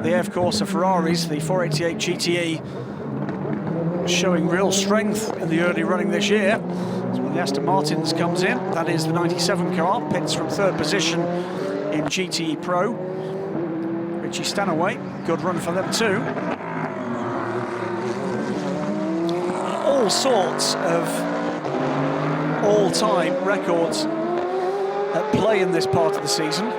the AF Corsa Ferraris, the 488 GTE, showing real strength in the early running this year. So when the Aston Martins comes in, that is the 97 car, pits from third position in GTE Pro. Richie Stanaway, good run for them too. All sorts of all-time records at play in this part of the season.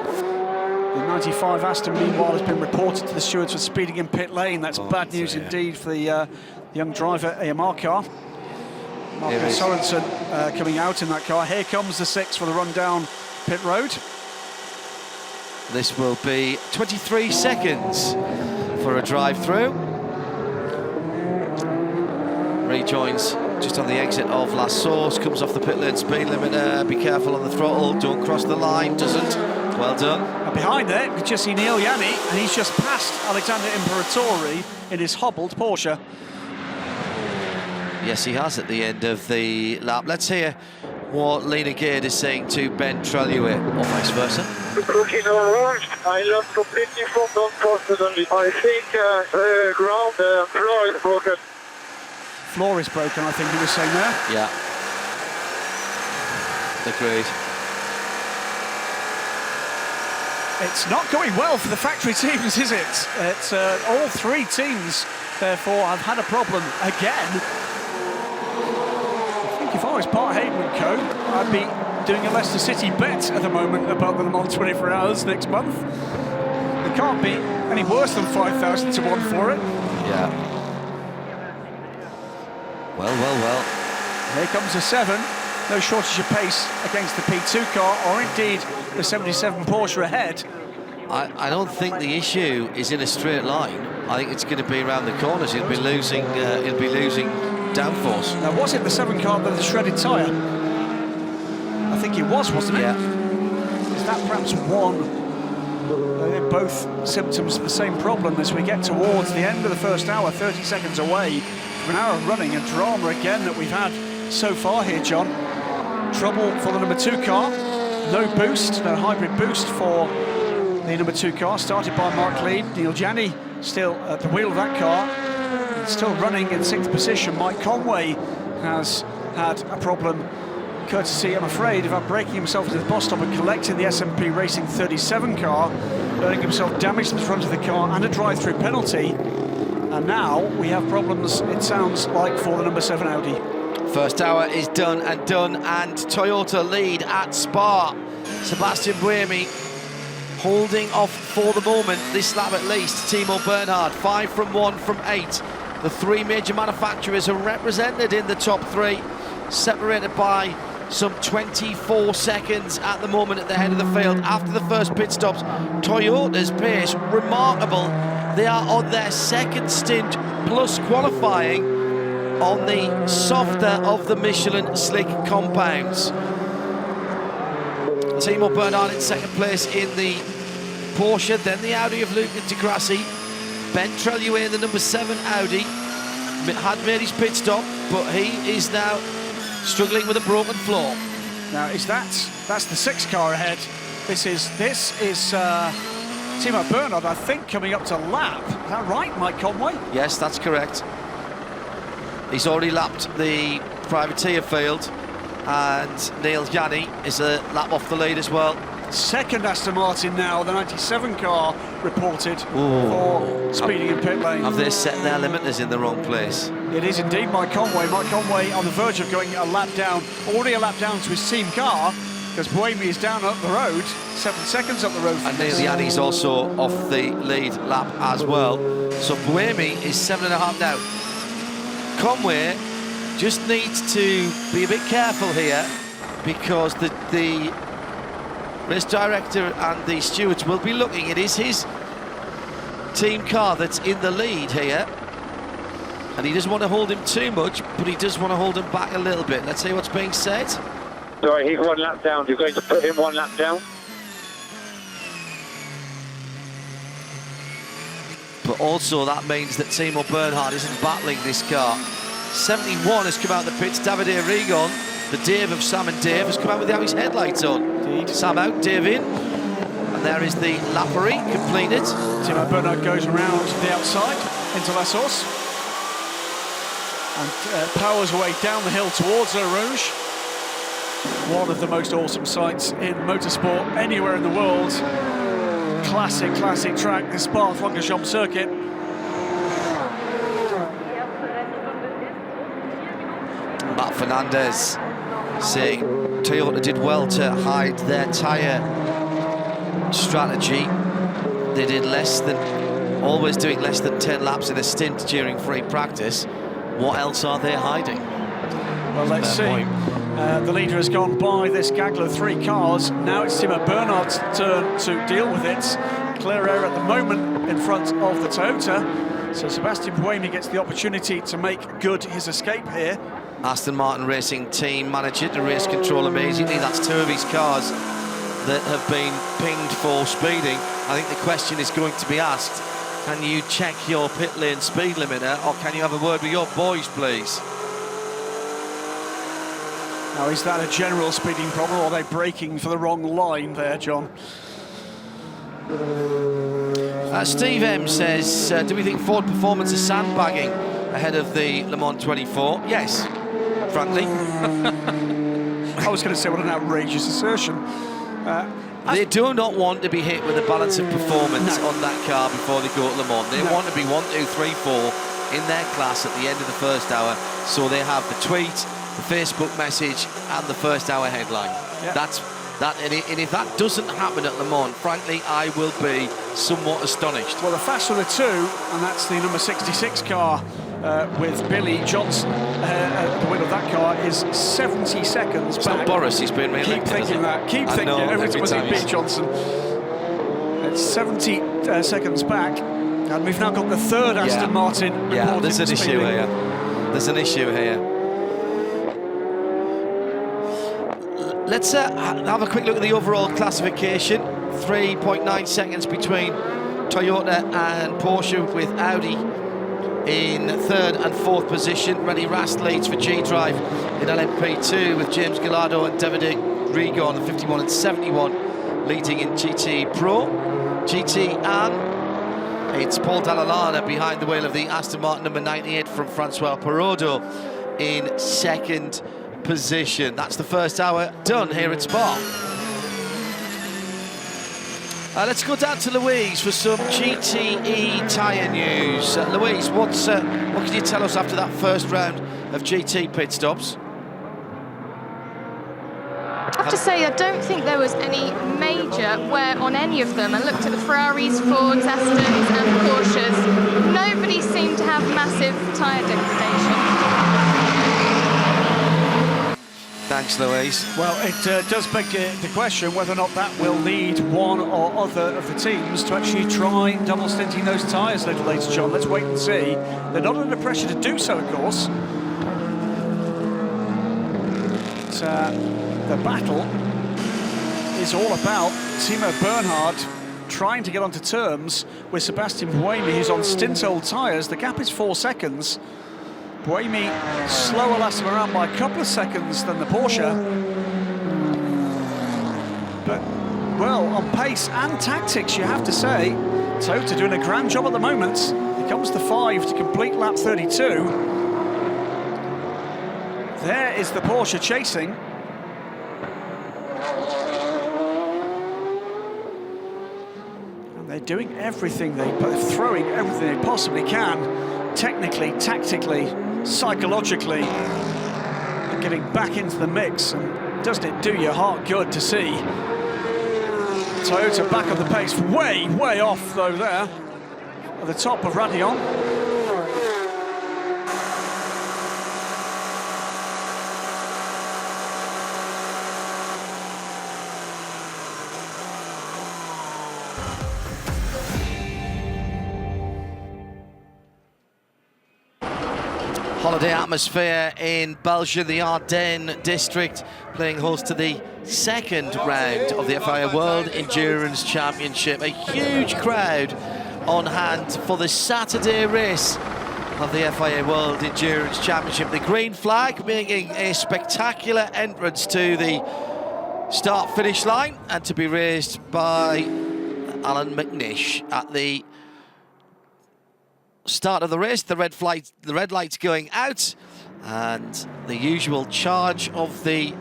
The 95 Aston, meanwhile, has been reported to the stewards for speeding in pit lane. That's bad news indeed for the young driver AMR car. Marco Sorensen coming out in that car. Here comes the 6 for the run down pit road. This will be 23 seconds for a drive-through. Rejoins just on the exit of La Source, comes off the pit lane speed limiter. Be careful on the throttle, don't cross the line, doesn't. Well done. And behind there, you can just see Neil Yanni, and he's just passed Alexander Imperatori in his hobbled Porsche. Yes, he has at the end of the lap. Let's hear what Lena Gade is saying to Ben Trellier, or vice versa. Looking around, I lost completely from non-personally. I think the ground floor is broken. Floor is broken, I think he was saying there. Yeah. Agreed. It's not going well for the factory teams, is it? It's all three teams, therefore, have had a problem again. I think if I was Bart Hayden and co, I'd be doing a Leicester City bet at the moment about the Le Mans 24 Hours next month. It can't be any worse than 5,000 to 1 for it. Yeah. Well. Here comes a 7. No shortage of pace against the P2 car, or indeed the 77 Porsche ahead. I don't think the issue is in a straight line. I think it's going to be around the corners. He'll be losing downforce. Now, was it the 7 car with the shredded tyre? I think it was, wasn't it? Yeah. Is that perhaps one? They're both symptoms of the same problem as we get towards the end of the first hour, 30 seconds away from an hour of running, and drama again that we've had so far here, John. Trouble for the number 2 car. No boost, no hybrid boost for the number 2 car, started by Mark Lead. Neil Janney still at the wheel of that car, still running in 6th position. Mike Conway has had a problem, courtesy, I'm afraid, of breaking himself into the box stop and collecting the SMP Racing 37 car, earning himself damage to the front of the car and a drive-through penalty. And now we have problems, it sounds like, for the number 7 Audi. First hour is done, and Toyota lead at Spa. Sebastian Buemi holding off for the moment, this lap at least. Timo Bernhard, 5 from 1 from 8. The 3 major manufacturers are represented in the top 3, separated by some 24 seconds at the moment at the head of the field. After the first pit stops, Toyota's pace, remarkable. They are on their 2nd stint plus qualifying on the softer of the Michelin slick compounds. Timo Bernhard in 2nd place in the Porsche, then the Audi of Luca Di Grassi. Ben Trellier in the number 7 Audi had made his pit stop, but he is now struggling with a broken floor. Now, that's the 6 car ahead. This is Timo Bernhard, I think, coming up to lap. Is that right, Mike Conway? Yes, that's correct. He's already lapped the privateer field, and Neil Yanni is a lap off the lead as well. 2nd Aston Martin now, the 97 car reported for speeding in pit lane. Have they set their limiters in the wrong place? It is indeed Mike Conway. Mike Conway on the verge of going a lap down, already a lap down to his team car, because Buemi is down up the road, 7 seconds up the road. And Neil Yanni's also off the lead lap as well. So Buemi is 7.5 now. Conway just needs to be a bit careful here, because the race director and the stewards will be looking. It is his team car that's in the lead here, and he doesn't want to hold him too much, but he does want to hold him back a little bit. Let's see what's being said. Sorry, he's 1 lap down. You're going to put him 1 lap down? But also that means that Timo Bernhard isn't battling this car. 71 has come out of the pits. Davide Rigon, the Dave of Sam and Dave, has come out with his headlights on. Indeed. Sam out, Dave in. And And there is the Lappery completed. Timo Bernhard goes around the outside into La Source and powers away down the hill towards Eau Rouge. One of the most awesome sights in motorsport anywhere in the world. Classic track, the Spa-Francorchamps circuit. Matt Fernandez saying Toyota did well to hide their tyre strategy. They did always doing less than 10 laps in a stint during free practice. What else are they hiding? Well, let's see. The leader has gone by this gaggle of 3 cars. Now it's Timo Bernhard's turn to deal with it. Clear air at the moment in front of the Toyota. So Sebastian Buemi gets the opportunity to make good his escape here. Aston Martin Racing team manager to race control amazingly. That's 2 of his cars that have been pinged for speeding. I think the question is going to be asked, can you check your pit lane speed limiter, or can you have a word with your boys, please? Now, is that a general speeding problem, or are they braking for the wrong line there, John? Steve M says, do we think Ford Performance is sandbagging ahead of the Le Mans 24? Yes, frankly. I was going to say, what an outrageous assertion. They do not want to be hit with a balance of performance on that car before they go to Le Mans. They want to be 1, 2, 3, 4 in their class at the end of the first hour, so they have the tweet, the Facebook message, and the first hour headline. Yeah. That's that, and if that doesn't happen at Le Mans, frankly, I will be somewhat astonished. Well, the faster of the 2, and that's the number 66 car with Billy Johnson at the wheel of that car, is 70 seconds it's back. Not Boris, he's been re-elected. Keep thinking that. Keep thinking every time was Billy Johnson. It's 70 seconds back, and we've now got the 3rd Aston Martin reporting. Yeah, there's an issue here. There's an issue here. Let's have a quick look at the overall classification. 3.9 seconds between Toyota and Porsche, with Audi in 3rd and 4th position. Rennie Rast leads for G-Drive in LMP2, with James Gallardo and David Rigo on the 51 and 71 leading in GT Pro. GT and it's Paul Dall'Anna behind the wheel of the Aston Martin number 98 from Francois Perrodo in 2nd position. That's the first hour done here at Spa. Let's go down to Louise for some GTE tyre news. Louise, what can you tell us after that first round of GT pit stops? I have to say, I don't think there was any major wear on any of them. I looked at the Ferraris, Fords, Astons and Porsches. Nobody seemed to have massive tyre degradation. Thanks, Louise. Well, it does beg the question whether or not that will lead one or other of the teams to actually try double stinting those tyres a little later, John. Let's wait and see. They're not under pressure to do so, of course. But, the battle is all about Timo Bernhard trying to get onto terms with Sebastian Buemi, who's on stint-old tyres. The gap is 4 seconds. Buemi slower last time around by a couple of seconds than the Porsche. But, well, on pace and tactics, you have to say, Toyota doing a grand job at the moment. Here comes the 5 to complete lap 32. There is the Porsche chasing. And they're doing everything, they're throwing everything they possibly can, technically, tactically, psychologically, and getting back into the mix. And doesn't it do your heart good to see Toyota back on the pace, way off though there at the top of Raidillon. Holiday atmosphere in Belgium, the Ardennes district, playing host to the 2nd round of the FIA World Endurance Championship. A huge crowd on hand for the Saturday race of the FIA World Endurance Championship. The green flag making a spectacular entrance to the start-finish line, and to be raised by Alan McNish at the start of the race. The red light's going out, and the usual charge of the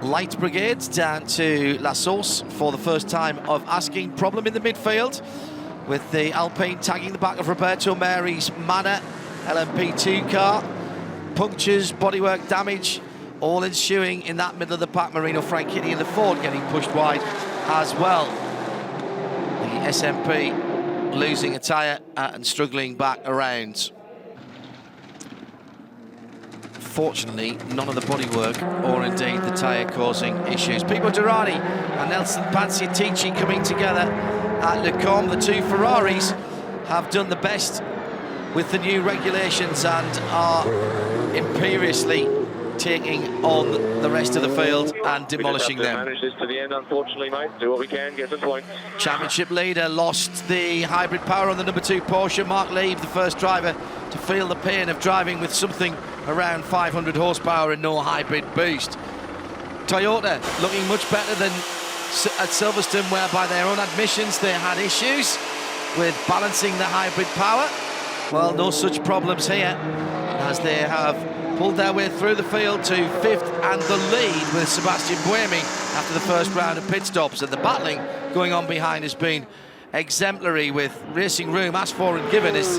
light brigades down to La Source for the first time of asking. Problem in the midfield with the Alpine tagging the back of Roberto Mary's Manor LMP2 car. Punctures, bodywork damage, all ensuing in that middle of the pack. Marino Franchitti and the Ford getting pushed wide as well. The SMP losing a tyre and struggling back around. Fortunately, none of the bodywork or indeed the tyre causing issues. Pipo Derani and Nelson Panciatici coming together at Le Combe. The two Ferraris have done the best with the new regulations and are imperiously taking on the rest of the field and demolishing them. Manage this to the end, unfortunately, mate. Do what we can, get the point. Championship leader lost the hybrid power on the number 2 Porsche. Mark Lieb, the first driver to feel the pain of driving with something around 500 horsepower and no hybrid boost. Toyota looking much better than at Silverstone, where by their own admissions they had issues with balancing the hybrid power. Well, no such problems here, as they have pulled their way through the field to 5th and the lead with Sebastian Buemi after the first round of pit stops. And the battling going on behind has been exemplary, with racing room asked for and given as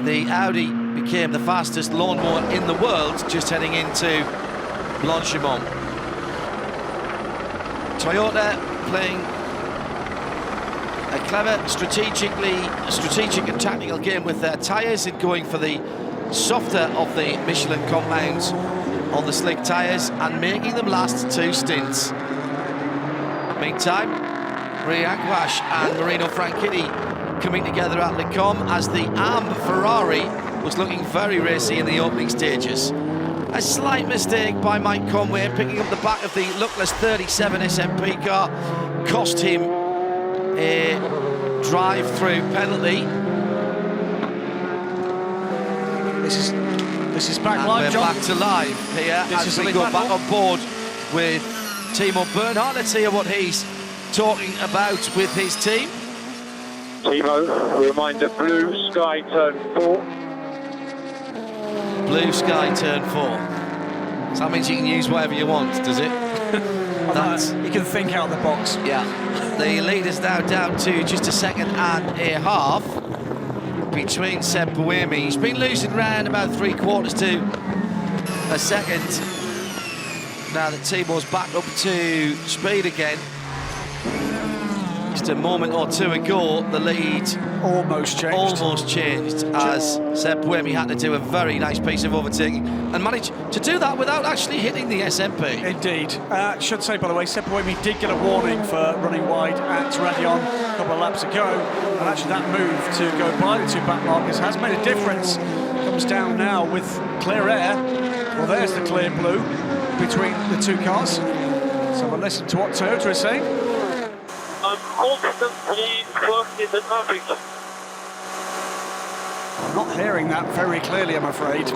the Audi became the fastest lawnmower in the world just heading into Blanchimont. Toyota playing a clever, strategic and tactical game with their tyres, and going for the softer of the Michelin compounds on the slick tyres and making them last 2 stints. Meantime, Riaquash and Marino Franchitti coming together at Le Combe, as the ARM Ferrari was looking very racy in the opening stages. A slight mistake by Mike Conway picking up the back of the luckless 37 SMP car cost him a drive-through penalty. This is back and live, we're John. back to live here as we go back on board with Timo Bernhard. Let's hear what he's talking about with his team. Timo, a reminder, blue sky turn 4. Blue sky turn 4. So that means you can use whatever you want, does it? That's, you can think out the box. Yeah. The lead is now down to just a second and a half between Seb Buemi. He's been losing round about 3/4 to a second. Now that Timo's back up to speed again. Just a moment or two ago, the lead almost changed as Seb Buemi had to do a very nice piece of overtaking and managed to do that without actually hitting the SMP. Indeed. Should say, by the way, Seb Buemi did get a warning for running wide at Radion a couple of laps ago, and actually that move to go by the 2 back markers has made a difference. Comes down now with clear air. Well, there's the clear blue between the 2 cars. So we'll listen to what Toyota is saying. I'm constantly clogged in the traffic. I'm not hearing that very clearly, I'm afraid.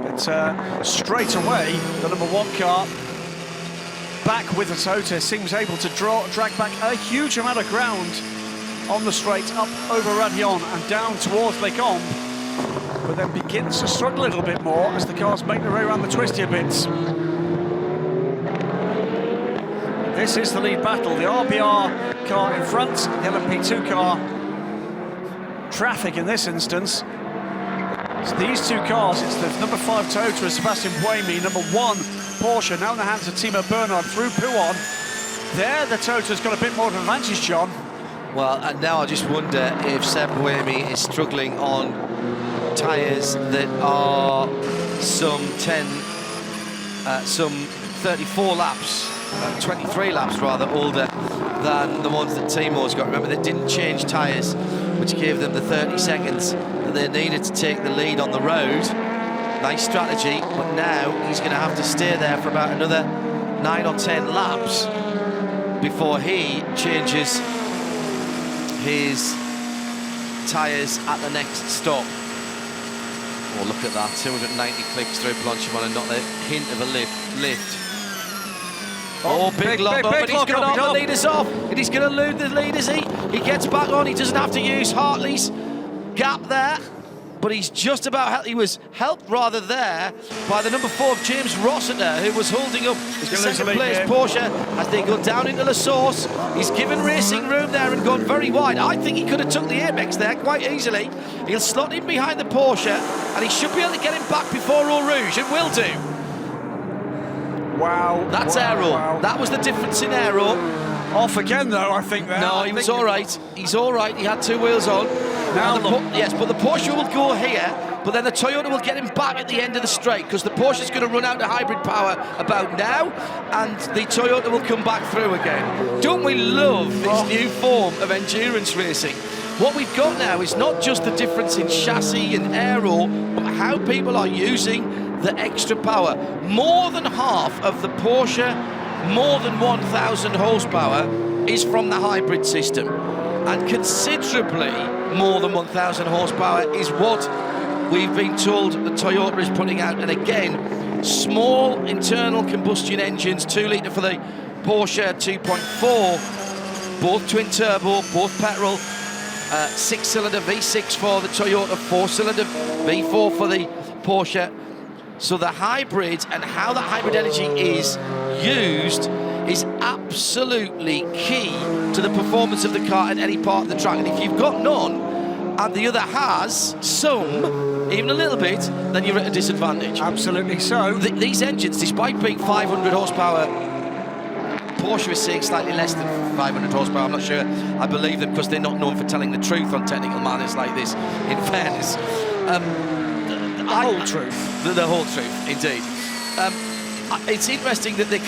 But straight away, the number 1 car back with the Toyota seems able to drag back a huge amount of ground on the straight up over Radion and down towards Le Combe, but then begins to struggle a little bit more as the cars make their way around the twistier bits. This is the lead battle. The RBR car in front, the LMP2 car. Traffic in this instance. So these 2 cars, it's the number 5 Toyota, Sebastian Buemi, number 1 Porsche, now in the hands of Timo Bernhard through Pouon. There, the Toyota's got a bit more of an advantage, John. Well, and now I just wonder if Seb Buemi is struggling on tyres that are some 34 laps, 23 laps rather, older than the ones that Timo's got. Remember, they didn't change tyres, which gave them the 30 seconds that they needed to take the lead on the road. Nice strategy, but now he's going to have to stay there for about another 9 or 10 laps before he changes his tyres at the next stop. Oh, look at that, 290 clicks through Blanchimont and not a hint of a lift. Oh, big lock up, and he's going to knock the leaders off, and he's going to lose the leaders. He gets back on. He doesn't have to use Hartley's gap there, but he's just about. He was helped rather there by the number 4 of James Rossiter, who was holding up the second place Porsche as they go down into the source. He's given racing room there and gone very wide. I think he could have took the Apex there quite easily. He'll slot in behind the Porsche, and he should be able to get him back before Eau Rouge, and will do. Wow. That's aero. Wow. That was the difference in aero. Off again, though, I think there. No, he was all right. He's all right. He had 2 wheels on. Now yes, but the Porsche will go here, but then the Toyota will get him back at the end of the straight, because the Porsche is going to run out of hybrid power about now, and the Toyota will come back through again. Don't we love this new form of endurance racing? What we've got now is not just the difference in chassis and aero, but how people are using the extra power. More than half of the Porsche, more than 1,000 horsepower, is from the hybrid system. And considerably more than 1,000 horsepower is what we've been told the Toyota is putting out. And again, small internal combustion engines, 2 litre for the Porsche, 2.4, both twin turbo, both petrol, 6-cylinder V6 for the Toyota, 4-cylinder V4 for the Porsche. So the hybrid and how that hybrid energy is used is absolutely key to the performance of the car at any part of the track. And if you've got none and the other has some, even a little bit, then you're at a disadvantage. Absolutely so. These engines, despite being 500 horsepower, Porsche is saying slightly less than 500 horsepower. I'm not sure I believe them, because they're not known for telling the truth on technical matters like this, in fairness. The whole truth, indeed. It's interesting that they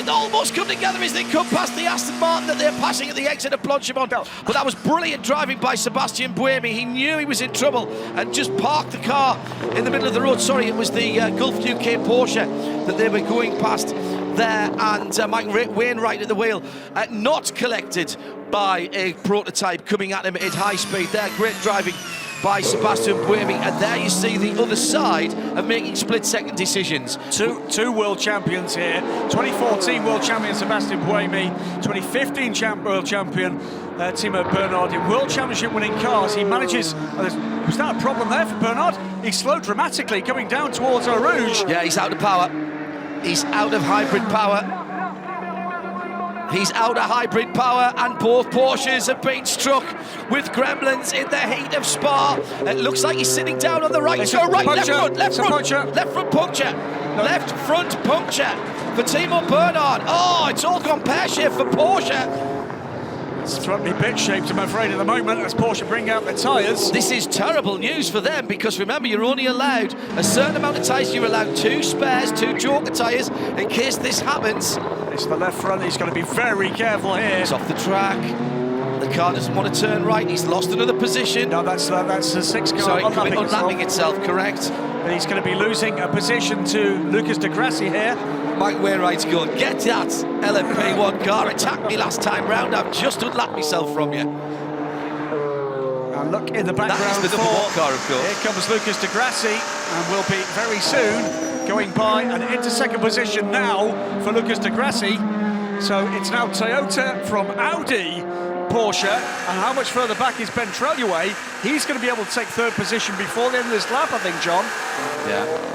almost come together as they come past the Aston Martin that they're passing at the exit of Francorchamps. But that was brilliant driving by Sébastien Buemi. He knew he was in trouble and just parked the car in the middle of the road. Sorry, it was the Gulf UK Porsche that they were going past there, and Mike Wainwright at the wheel, not collected by a prototype coming at him at high speed there. Great driving by Sébastien Buemi, and there you see the other side of making split-second decisions. Two world champions here. 2014 world champion Sébastien Buemi, 2015 world champion Timo Bernhard in world championship winning cars. He manages. Was that a problem there for Bernhard? He slowed dramatically coming down towards Eau Rouge. Yeah, he's out of power. He's out of hybrid power. He's out of hybrid power, and both Porsches have been struck with gremlins in the heat of Spa. It looks like he's sitting down on the right. So right, left front puncture for Timo Bernhard. Oh, it's all gone pear-shaped for Porsche. It's throttly bit-shaped, I'm afraid, at the moment, as Porsche bring out the tyres. This is terrible news for them, because remember, you're only allowed a certain amount of tyres. You're allowed 2 spares, 2 joker tyres, in case this happens. It's the left front. He's got to be very careful here. He's off the track. The car doesn't want to turn right. He's lost another position. No, that's the 6 car. Sorry, unlapping itself, correct. But he's going to be losing a position to Lucas de Grassi here. Mike Wainwright's going, get that LMP1 car, attacked me last time round, I've just unlapped myself from you. And look in the background. That is the number 1 car, of course. Here comes Lucas de Grassi, and will be very soon going by and into second position now for Lucas de Grassi. So it's now Toyota from Audi, Porsche, and how much further back is Ben Treluay? He's going to be able to take 3rd position before the end of this lap, I think, John. Yeah.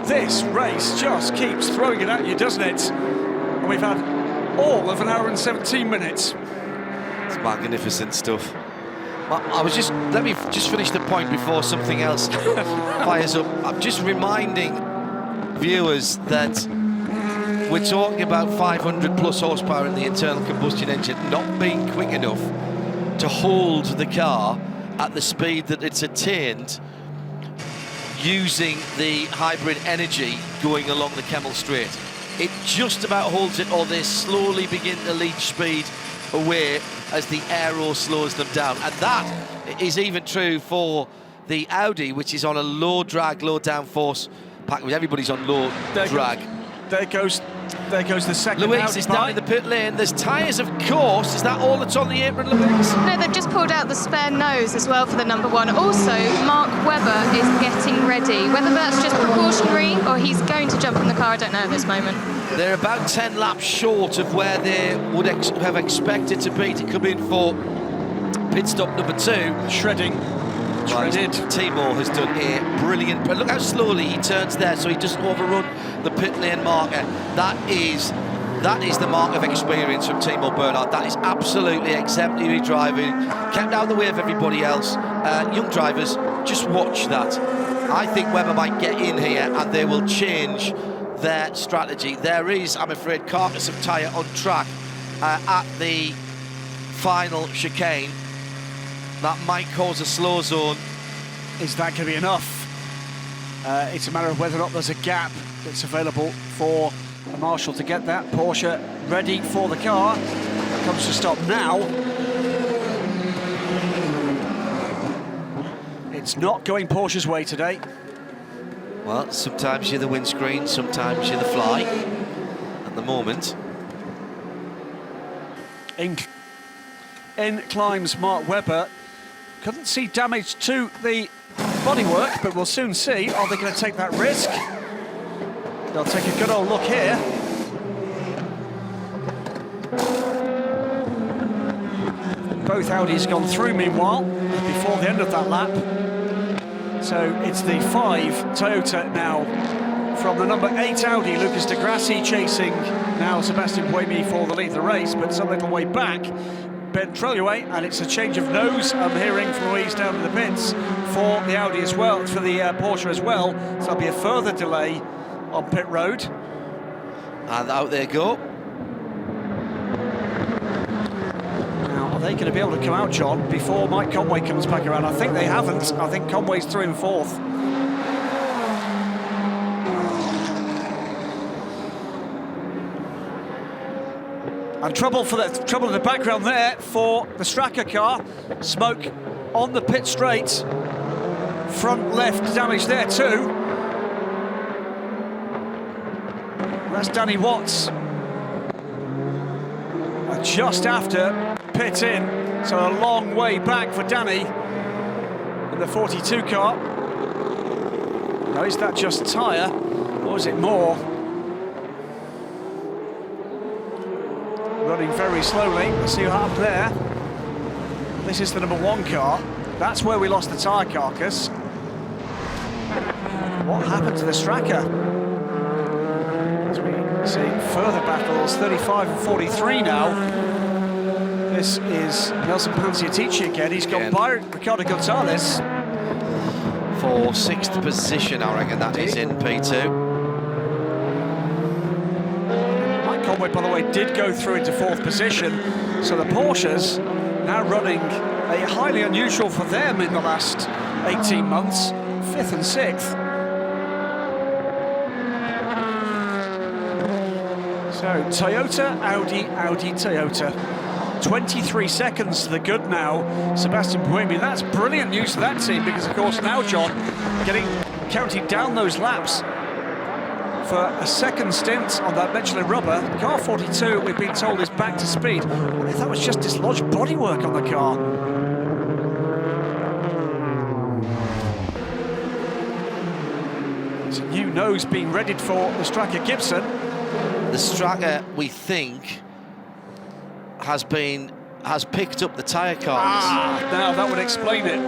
This race just keeps throwing it at you, doesn't it? And we've had all of 1 hour and 17 minutes. It's magnificent stuff. Let me just finish the point before something else fires up. I'm just reminding viewers that we're talking about 500 plus horsepower in the internal combustion engine not being quick enough to hold the car at the speed that it's attained using the hybrid energy going along the Kemmel Straight. It just about holds it, or they slowly begin to leach speed away as the aero slows them down. And that is even true for the Audi, which is on a low drag, low downforce pack. Everybody's on low drag. there goes the second. Louise is down in the pit lane. There's tyres, of course. Is that all that's on the apron, Louise? No, they've just pulled out the spare nose as well for the number one. Also, Mark Webber is getting ready. Whether that's just precautionary or he's going to jump in the car, I don't know at this moment. They're about 10 laps short of where they would have expected to be to come in for pit stop number 2. Shredded. Timor has done a brilliant, but look how slowly he turns there so he doesn't overrun the pit lane marker. That is the mark of experience from Timor Bernhard. That is absolutely exemplary driving, kept out of the way of everybody else. Young drivers, just watch that. I think Webber might get in here and they will change their strategy. There is, I'm afraid, carcass of tyre on track at the final chicane. That might cause a slow zone. Is that going to be enough? It's a matter of whether or not there's a gap that's available for a marshal to get that. Porsche ready for the car. Comes to stop now. It's not going Porsche's way today. Well, sometimes you're the windscreen, sometimes you're the fly. At the moment. In climbs Mark Webber. Couldn't see damage to the bodywork, but we'll soon see. Are they going to take that risk? They'll take a good old look here. Both Audis gone through meanwhile, before the end of that lap. So it's the 5 Toyota now from the number 8 Audi, Lucas de Grassi chasing now Sebastian Buemi for the lead of the race, but some little way back. Ben Treluet, and it's a change of nose I'm hearing from Louise down in the pits for the Audi as well, for the Porsche as well, so there'll be a further delay on pit road. And out they go. Now, are they going to be able to come out, John, before Mike Conway comes back around? I think they haven't. I think Conway's through in 4th. And trouble in the background there for the Straka car. Smoke on the pit straight. Front left damage there too. That's Danny Watts. Just after pit in, so a long way back for Danny in the 42 car. Now, is that just tyre, or is it more? Running very slowly. Let's see what happened there. This is the number 1 car. That's where we lost the tyre carcass. What happened to the Straka? As we see further battles, 35 and 43 now. This is Nelson Panciatici again. He's gone by Ricardo Gonzalez. For 6th position, I reckon that is in P2. Conway, by the way, did go through into 4th position, so the Porsches now running a highly unusual for them in the last 18 months, 5th and 6th. So Toyota, Audi, Audi, Toyota. 23 seconds to the good now, Sebastian Buemi. That's brilliant news for that team because, of course, now, John, counting down those laps for a second stint on that Michelin rubber. Car 42, we've been told, is back to speed. What if that was just dislodged bodywork on the car? It's a new nose being readied for the Straka Gibson. The Straka, we think, has picked up the tyre carcass. Now that would explain it.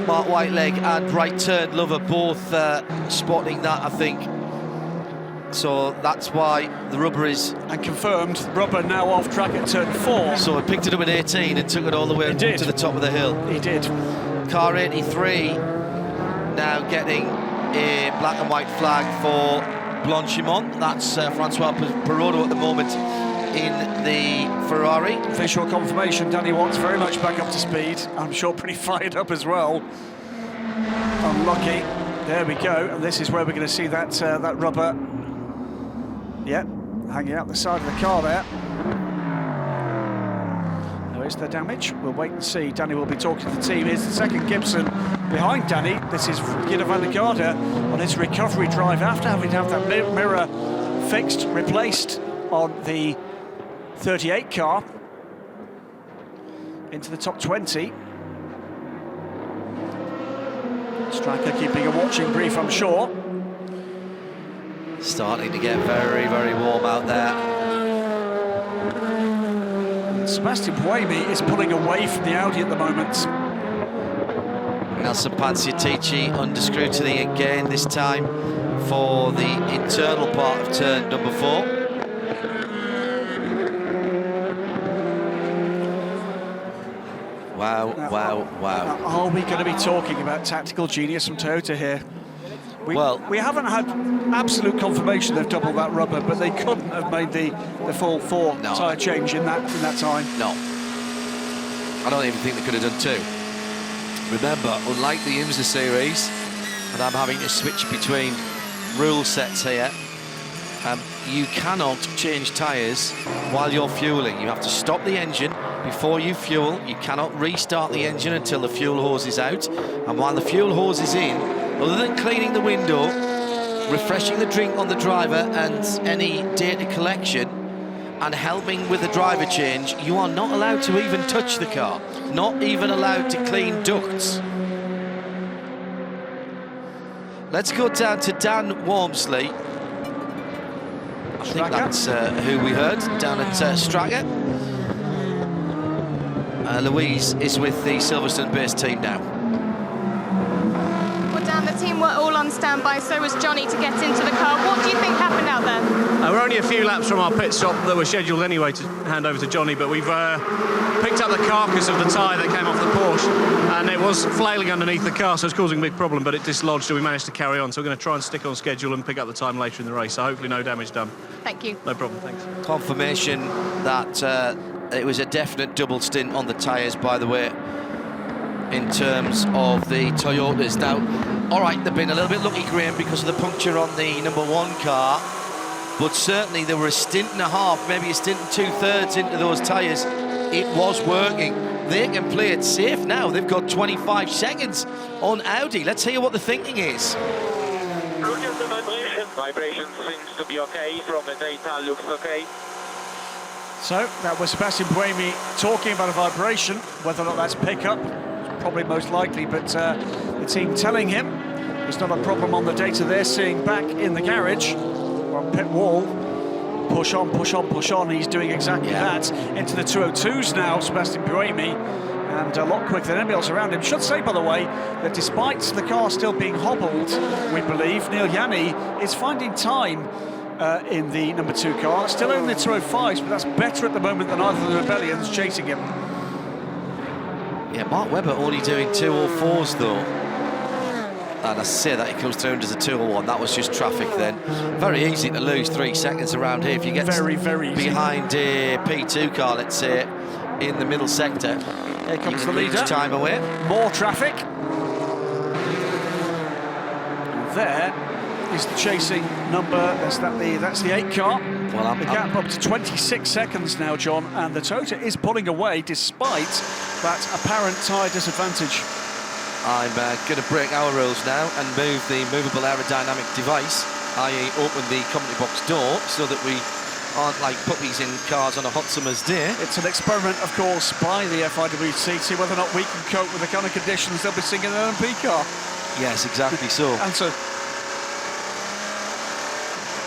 Mark Whiteleg and Right Turn Lover both spotting that, I think. So that's why the rubber is... And confirmed, rubber now off track at turn 4. So he picked it up at 18 and took it all the way to the top of the hill. He did. Car 83 now getting a black and white flag for Blanchimont. That's Francois Perotto at the moment in the Ferrari. Visual confirmation, Danny Watts very much back up to speed. I'm sure pretty fired up as well. Unlucky. There we go. And this is where we're going to see that rubber. Yep, hanging out the side of the car there. There is the damage. We'll wait and see. Danny will be talking to the team. Here's the second Gibson behind Danny. This is Guido van der Garde on his recovery drive after having to have that mirror fixed, replaced on the 38 car into the top 20. Striker keeping a watching brief, I'm sure. Starting to get very, very warm out there. Sebastian Buemi is pulling away from the Audi at the moment. Nelson Panciatici under scrutiny again, this time for the internal part of turn number 4. Wow, wow, wow. Are we going to be talking about tactical genius from Toyota here? We haven't had absolute confirmation they've doubled that rubber, but they couldn't have made the full 4 tyre change in that time. No. I don't even think they could have done 2. Remember, unlike the IMSA series, and I'm having to switch between rule sets here, you cannot change tyres while you're fueling. You have to stop the engine before you fuel. You cannot restart the engine until the fuel hose is out. And while the fuel hose is in, other than cleaning the window, refreshing the drink on the driver and any data collection, and helping with the driver change, you are not allowed to even touch the car. Not even allowed to clean ducts. Let's go down to Dan Wormsley. I think that's who we heard down at Straka. Louise is with the Silverstone-based team now. Well, Dan, the team were all on standby, so was Johnny to get into the car. What do you think happened out there? We're only a few laps from our pit stop that were scheduled anyway to hand over to Johnny, but we've picked up the carcass of the tyre that came off the Porsche, and it was flailing underneath the car, so it's causing a big problem, but it dislodged and we managed to carry on. So we're going to try and stick on schedule and pick up the time later in the race, so hopefully no damage done. Thank you. No problem, thanks. Confirmation that it was a definite double stint on the tyres, by the way, in terms of the Toyotas. Now, all right, they've been a little bit lucky, Graham, because of the puncture on the number 1 car, but certainly there were a stint and a half, maybe a stint and 2/3 into those tyres. It was working. They can play it safe now. They've got 25 seconds on Audi. Let's hear what the thinking is. Look at the vibration. Vibration seems to be okay. From the data, looks okay. So that was Sebastian Buemi talking about a vibration. Whether or not that's pickup, probably most likely, but the team telling him it's not a problem on the data they're seeing back in the garage or on pit wall. Push on, push on, push on. He's doing exactly that. Into the 202s now, Sebastian Buemi, and a lot quicker than anybody else around him. Should say, by the way, that despite the car still being hobbled, we believe, Neil Yanni is finding time in the number 2 car. Still in the 205s, but that's better at the moment than either of the Rebellions chasing him. Yeah, Mark Webber only doing 204s though. And I say that he comes through as a 201. That was just traffic then. Very easy to lose 3 seconds around here if you get very easy behind a P2 car, let's say, in the middle sector. Here comes the leader. Time away. More traffic. There is the chasing number. That's the 8 car. Well, the gap up to 26 seconds now, John, and the Toyota is pulling away despite that apparent tyre disadvantage. I'm going to break our rules now and move the movable aerodynamic device, i.e. open the company box door, so that we aren't like puppies in cars on a hot summer's day. It's an experiment, of course, by the FIA WEC to see whether or not we can cope with the kind of conditions they'll be seeing in an LMP car. Yes, exactly so. And so,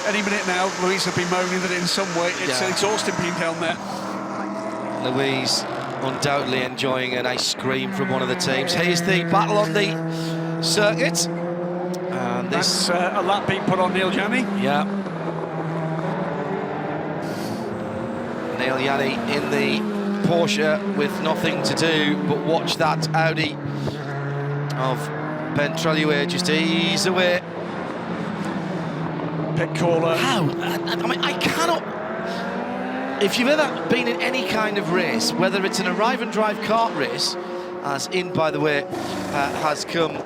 any minute now, Louise will be moaning that in some way it's exhausting being down there. Louise undoubtedly enjoying an ice cream from one of the teams. Here's the battle on the circuit. And this... That's a lap being put on Neil Yanni. Yeah. Neil Yanni in the Porsche with nothing to do but watch that Audi of Ben Trellier just ease away. Pit caller. How? I mean, I cannot... If you've ever been in any kind of race, whether it's an arrive and drive kart race, as in, by the way, has come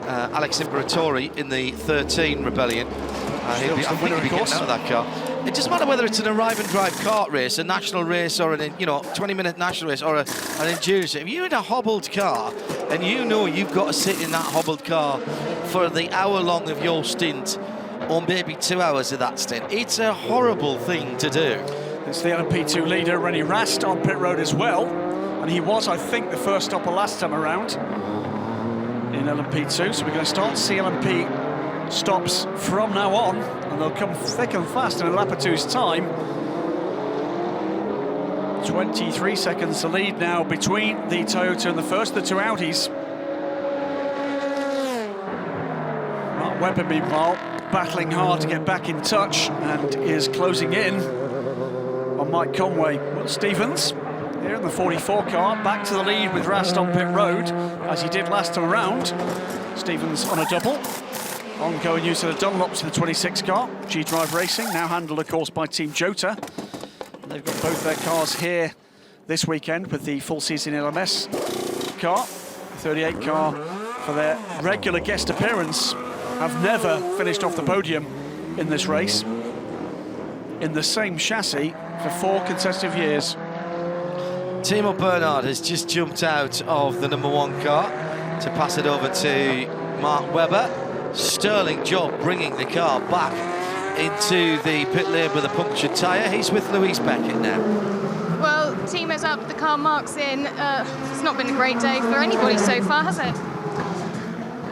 Alex Imperatori in the 13 Rebellion. I think he'll be getting out of that car. It doesn't matter whether it's an arrive and drive kart race, a national race, or an 20-minute national race, or an endurance race. If you're in a hobbled car and you know you've got to sit in that hobbled car for the hour long of your stint, or maybe 2 hours of that stint. It's a horrible thing to do. It's the LMP2 leader, Rennie Rast, on pit road as well. And he was, I think, the first stopper last time around in LMP2. So we're going to start to see LMP stops from now on, and they'll come thick and fast in a lap or two's time. 23 seconds to lead now between the Toyota and the first of the 2 Audis. Mark Webber, meanwhile, battling hard to get back in touch and is closing in on Mike Conway. Will Stevens, here in the 44 car, back to the lead with Rast on pit road, as he did last time around. Stevens on a double. Ongoing use of the Dunlops in the 26 car. G-Drive Racing, now handled, of course, by Team Jota. And they've got both their cars here this weekend with the full season LMS car. The 38 car, for their regular guest appearance, have never finished off the podium in this race in the same chassis for 4 consecutive years. Timo Bernhard has just jumped out of the #1 car to pass it over to Mark Webber. Sterling job bringing the car back into the pit lane with a punctured tyre. He's with Louise Beckett now. Well, Timo's out, the car Mark's in. It's not been a great day for anybody so far, has it?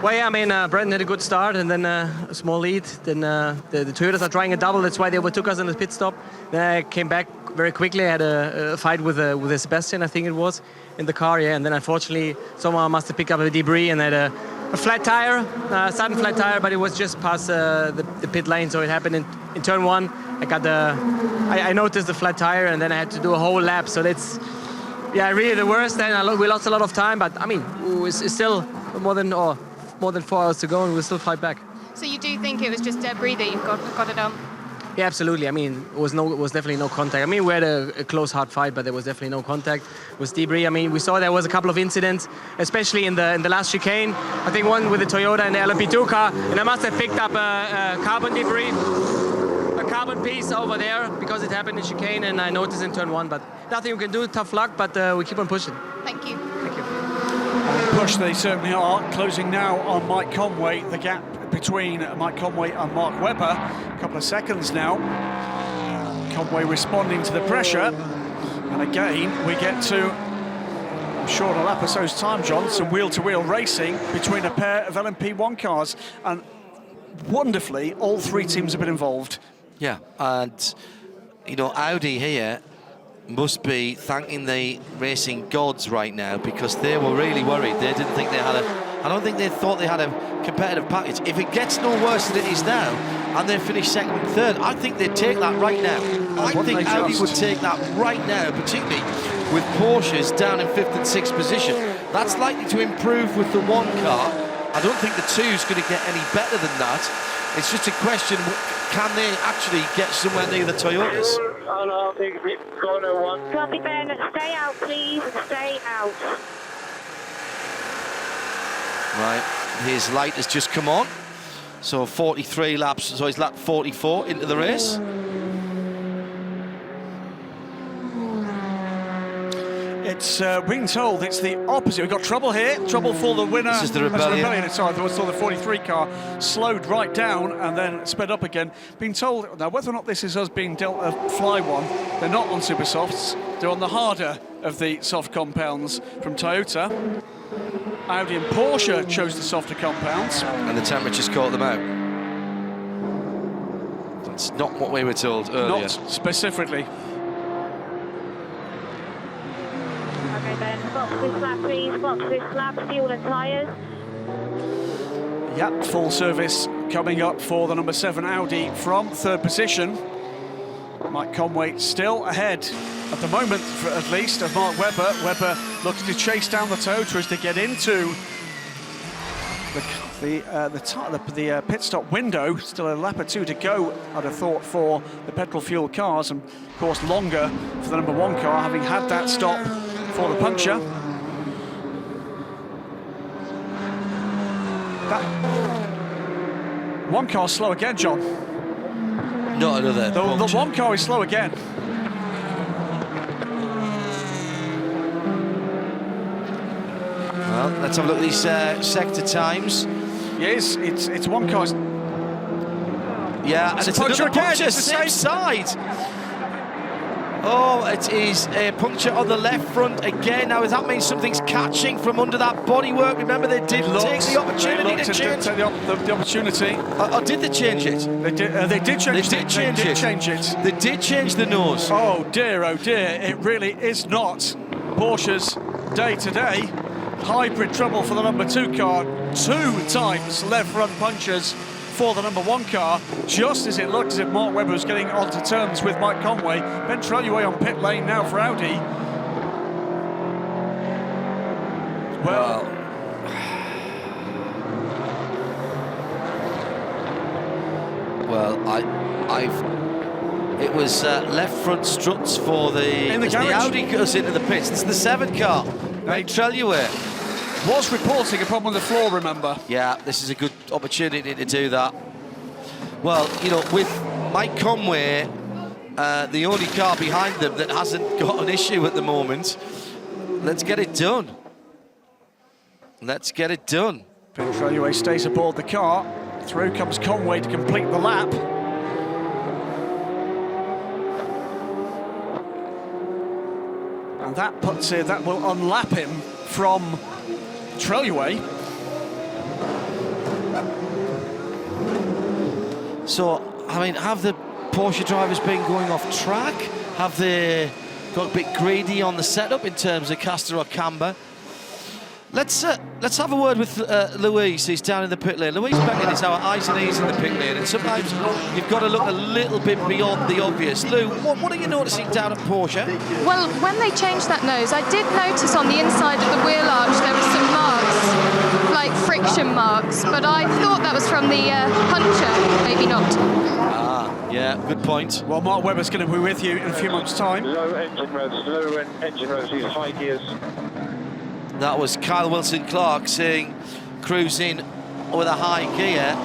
Well, yeah, I mean, Brendan had a good start and then a small lead. Then the Toyotas are trying a double. That's why they overtook us in the pit stop. Then I came back very quickly. I had a fight with Sebastian, I think it was, in the car, yeah. And then unfortunately, someone must have picked up a debris and had a flat tire, sudden flat tire, but it was just past the pit lane, so it happened in turn 1. I noticed the flat tire, and then I had to do a whole lap. So that's, yeah, really the worst. And we lost a lot of time, but I mean, it's still more than 4 hours to go, and we'll still fight back. So you do think it was just debris that you got it on? Yeah, absolutely. I mean, it was definitely no contact. I mean, we had a close, hard fight, but there was definitely no contact. It was debris. I mean, we saw there was a couple of incidents, especially in the last chicane. I think one with the Toyota and the LMP2 car, and I must have picked up a carbon debris, a carbon piece over there, because it happened in chicane, and I noticed in turn 1. But nothing we can do. Tough luck, but we keep on pushing. Thank you. Thank you. Push they certainly are. Closing now on Mike Conway. The gap between Mike Conway and Mark Webber, a couple of seconds now. Conway responding to the pressure, and again we get to, I'm sure in a lap or so's time, John, some wheel-to-wheel racing between a pair of LMP1 cars, and wonderfully all 3 teams have been involved. Yeah, and you know, Audi here must be thanking the racing gods right now, because they were really worried. They didn't think they had I don't think they thought they had a competitive package. If it gets no worse than it is now, and they finish 2nd and 3rd, I think they'd take that right now. I think Audi would take that right now, particularly with Porsches down in 5th and 6th position. That's likely to improve with the 1 car. I don't think the 2 is going to get any better than that. It's just a question, can they actually get somewhere near the Toyotas? Copy, Ben. Stay out, please. Stay out. Right, his light has just come on. So 43 laps, so he's lap 44 into the race. It's being told it's the opposite. We've got trouble here. Trouble for the winner. This is the Rebellion. Sorry, I saw the 43 car slowed right down and then sped up again. Being told, now whether or not this is us being dealt a fly one, they're not on super softs. They're on the harder of the soft compounds from Toyota. Audi and Porsche chose the softer compounds. And the temperatures caught them out. That's not what we were told earlier. Not specifically. Okay, Ben. Box this lap, please. Box this lap. Fuel and tyres. Yep, full service coming up for the number 7 Audi from 3rd position. Mike Conway still ahead at the moment, at least, of Mark Webber. Webber looking to chase down the Toyota as they get into the pit stop window. Still a lap or 2 to go, I'd have thought, for the petrol-fueled cars, and of course longer for the number 1 car, having had that stop for the puncture. That 1 car slow again, John. Not another The 1 car is slow again. Well, let's have a look at these sector times. Yes, it's 1 car. Yeah, and it's another puncture, It's the same side. Oh, it is a puncture on the left front again. Now, does that mean something's catching from under that bodywork? Remember, they did take the opportunity to change. Take the opportunity. Or did they change it? They did change it. They did change the nose. Oh dear, it really is not Porsche's day today. Hybrid trouble for the number 2 car. 2 times left front punches for the number 1 car, just as it looked as if Mark Webber was getting onto terms with Mike Conway. Ben Treluay on pit lane now for Audi. Well, it was left front struts for the Audi goes into the pits. It's the 7 car. Ben Treluay was reporting a problem with the floor, remember? Yeah, this is a good opportunity to do that. Well, you know, with Mike Conway, the only car behind them that hasn't got an issue at the moment, let's get it done. Let's get it done. Ben Treluay stays aboard the car. Through comes Conway to complete the lap. And that puts it, that will unlap him from Treluay. So, I mean, have the Porsche drivers been going off track? Have they got a bit greedy on the setup in terms of caster or camber? Let's have a word with Louise, who's down in the pit lane. Louise Beckett is our eyes and ears in the pit lane, and sometimes you've got to look a little bit beyond the obvious. Lou, what are you noticing down at Porsche? Well, when they changed that nose, I did notice on the inside of the wheel arch there were some marks, like friction marks, but I thought that was from the puncher, maybe not. Ah, yeah, good point. Well, Mark Webber's going to be with you in a few months' time. Low engine revs, use high gears. That was Kyle Wilson-Clark saying cruising with a high gear.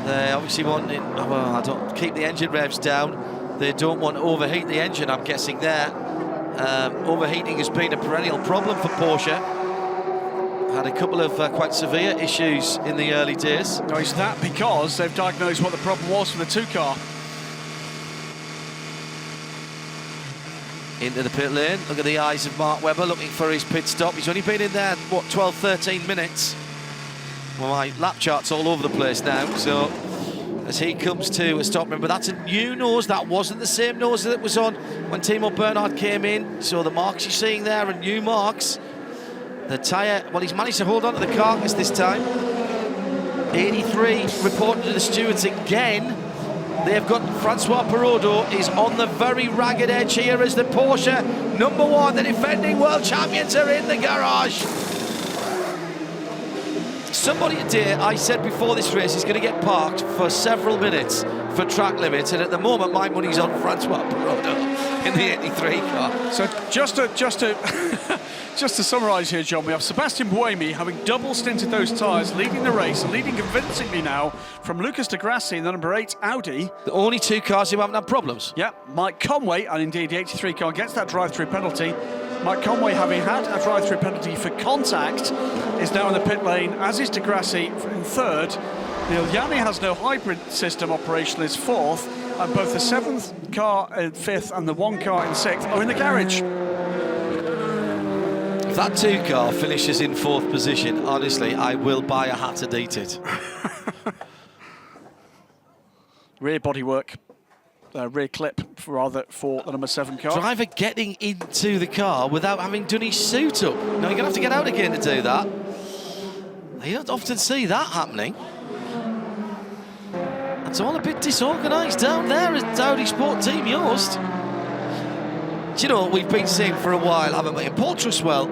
They obviously want it, well, I don't keep the engine revs down. They don't want to overheat the engine, I'm guessing there. Overheating has been a perennial problem for Porsche. Had a couple of quite severe issues in the early days. No, is that because they've diagnosed what the problem was for the 2 car? Into the pit lane. Look at the eyes of Mark Webber looking for his pit stop. He's only been in there, what, 12, 13 minutes? Well, my lap chart's all over the place now, so as he comes to a stop, remember that's a new nose. That wasn't the same nose that was on when Timo Bernhard came in. So the marks you're seeing there are new marks. The tyre, well, he's managed to hold on to the carcass this time. 83 reported to the stewards again. They've got Francois Perraudot is on the very ragged edge here as the Porsche number 1, the defending world champions, are in the garage. Somebody today, I said before this race, is going to get parked for several minutes for track limits, and at the moment my money's on Francois Perraudot in the 83 car. So just to summarise here, John, we have Sebastian Buemi having double stinted those tyres, leading the race, leading convincingly now from Lucas de Grassi in the number 8 Audi. The only 2 cars who haven't had problems. Yeah, Mike Conway, and indeed the 83 car gets that drive-through penalty. Mike Conway, having had a drive-through penalty for contact, is now in the pit lane, as is de Grassi in 3rd. Neil Yanni has no hybrid system operational, is 4th, and both the 7th car in 5th and the 1 car in 6th are in the garage. If that 2 car finishes in 4th position, honestly, I will buy a hat to date it. Rear bodywork, rear clip rather for the number 7 car. Driver getting into the car without having done his suit up. Now you're going to have to get out again to do that. You don't often see that happening. It's all a bit disorganised down there at Audi Sport Team Yost. Do you know what we've been seeing for a while, haven't we? And Paul Truswell,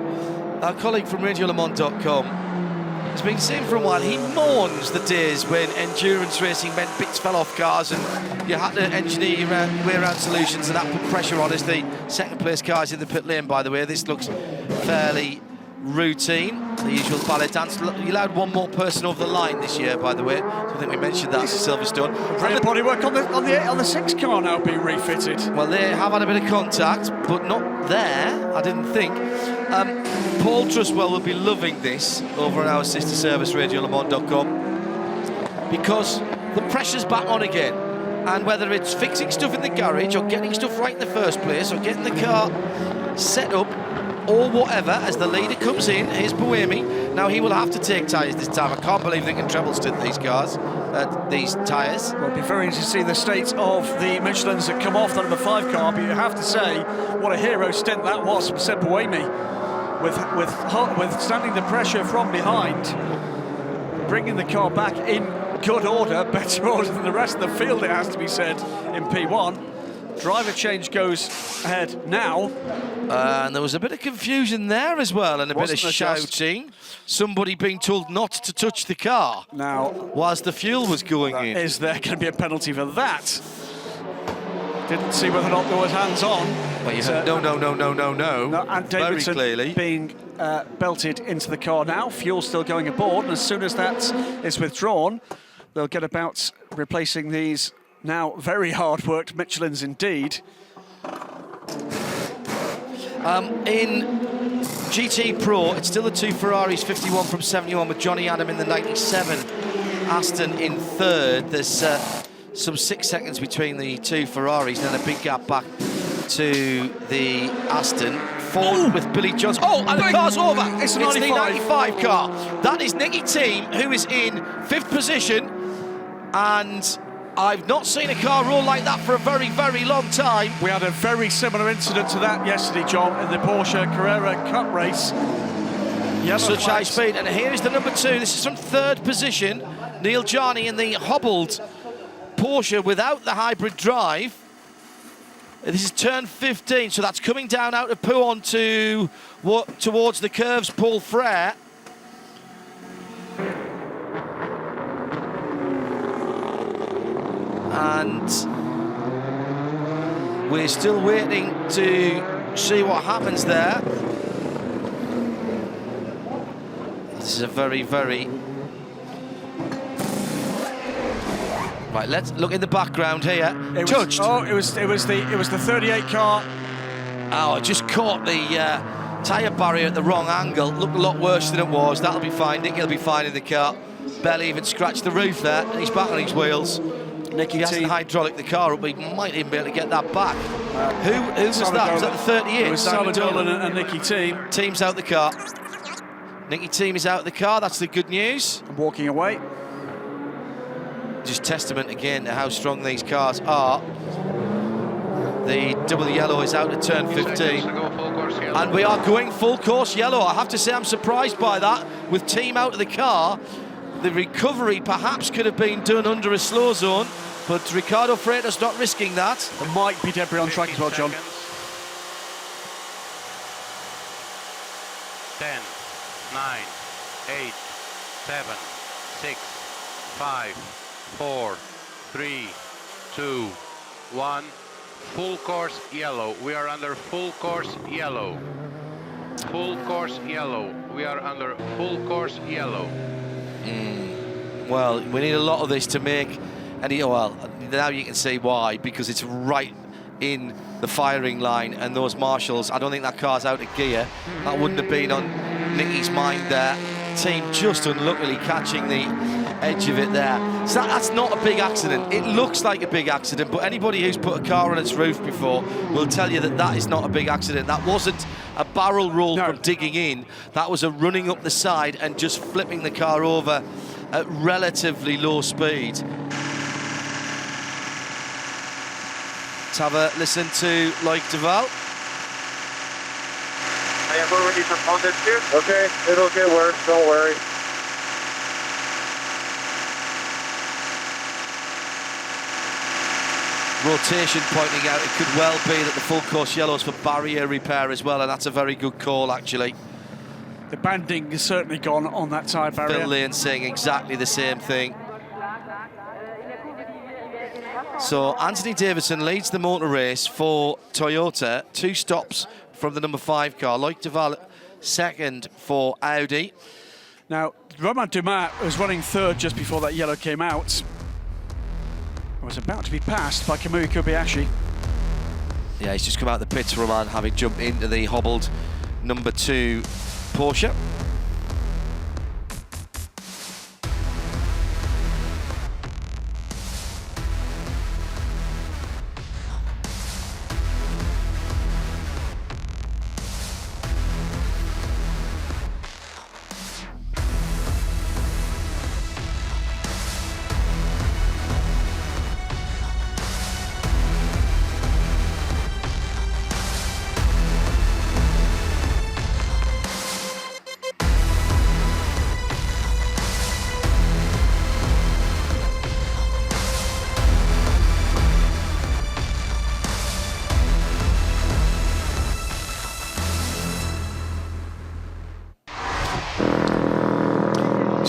our colleague from RadioLeMans.com, has been saying for a while, he mourns the days when endurance racing meant bits fell off cars and you had to engineer your way around solutions, and that put pressure on us. The 2nd place cars in the pit lane, by the way. This looks fairly routine. The usual ballet dance. You allowed 1 more person over the line this year, by the way. I think we mentioned that to Silverstone. Rear bodywork on the 6 car now being refitted. Well, they have had a bit of contact, but not there, I didn't think. Paul Truswell will be loving this over at our sister service, RadioLeMans.com, because the pressure's back on again. And whether it's fixing stuff in the garage or getting stuff right in the first place or getting the car set up or whatever, as the leader comes in, here's Buemi. Now he will have to take tyres this time. I can't believe they can treble stint these cars, these tyres. Well, it'll be very interesting to see the state of the Michelins that come off the number 5 car, but you have to say what a hero stint that was from Seb Buemi, with standing the pressure from behind, bringing the car back in good order, better order than the rest of the field, it has to be said, in P1. Driver change goes ahead now. And there was a bit of confusion there as well, and a bit of shouting. Somebody being told not to touch the car now whilst the fuel was going in. Is there going to be a penalty for that? Didn't see whether or not there was hands on. But you heard, no. And Very Davidson clearly being belted into the car now. Fuel still going aboard, and as soon as that is withdrawn, they'll get about replacing these now very hard-worked Michelins indeed. In GT Pro, it's still the 2 Ferraris, 51 from 71, with Johnny Adam in the 97, Aston in 3rd. There's some 6 seconds between the 2 Ferraris, and then a big gap back to the Aston. Forward with Billy Johnson. Oh, and the car's over. It's the 95 car. That is Nicky Team, who is in 5th position, and I've not seen a car roll like that for a very, very long time. We had a very similar incident to that yesterday, John, in the Porsche Carrera Cup race. Such high speed. And here is the number 2. This is from 3rd position. Neil Jarney in the hobbled Porsche without the hybrid drive. This is turn 15, so that's coming down out of Pouhon to towards the curves, Paul Frere. And we're still waiting to see what happens there. This is a very, very... Right, let's look in the background here. Touched. It was the 38 car. Oh, it just caught the tyre barrier at the wrong angle. Looked a lot worse than it was. That'll be fine. Nicky will be fine in the car. Barely even scratched the roof there, and he's back on his wheels. Nicky hasn't hydraulic the car up, but he might even be able to get that back. Who was that? Was that the 38? It was Simon Dolan and Nicky Team. Team's out the car. Nicky Team is out the car. That's the good news. And walking away. Just testament again to how strong these cars are. The double yellow is out at turn 15. And we are going full course yellow. I have to say I'm surprised by that. With Team out of the car, the recovery perhaps could have been done under a slow zone, but Ricardo Freita's not risking that. There might be debris on track as well, John. 10, 9, 8, 7, 6, 5, 4, 3, 2, 1. Full course yellow. We are under full course yellow. Full course yellow. We are under full course yellow. Well, we need a lot of this to make any. Well, now you can see why, because it's right in the firing line, and those marshals, I don't think that car's out of gear. That wouldn't have been on Nicky's mind there. Team just unluckily catching the edge of it there. So that's not a big accident. It looks like a big accident, but anybody who's put a car on its roof before will tell you that that is not a big accident. That wasn't a barrel roll from digging in. That was a running up the side and just flipping the car over at relatively low speed. Let's have a listen to Loic Duval. I have already responded to. Okay, it'll get worse, don't worry. Rotation pointing out it could well be that the full course yellow is for barrier repair as well, and that's a very good call actually. The banding has certainly gone on that tyre barrier. Phil Lane saying exactly the same thing. So Anthony Davidson leads the motor race for Toyota, 2 stops from the number 5 car. Loic Duval second for Audi. Now, Romain Dumas was running 3rd just before that yellow came out. It was about to be passed by Kamui Kobayashi. Yeah, he's just come out of the pits, Romain, having jumped into the hobbled number 2 Porsche.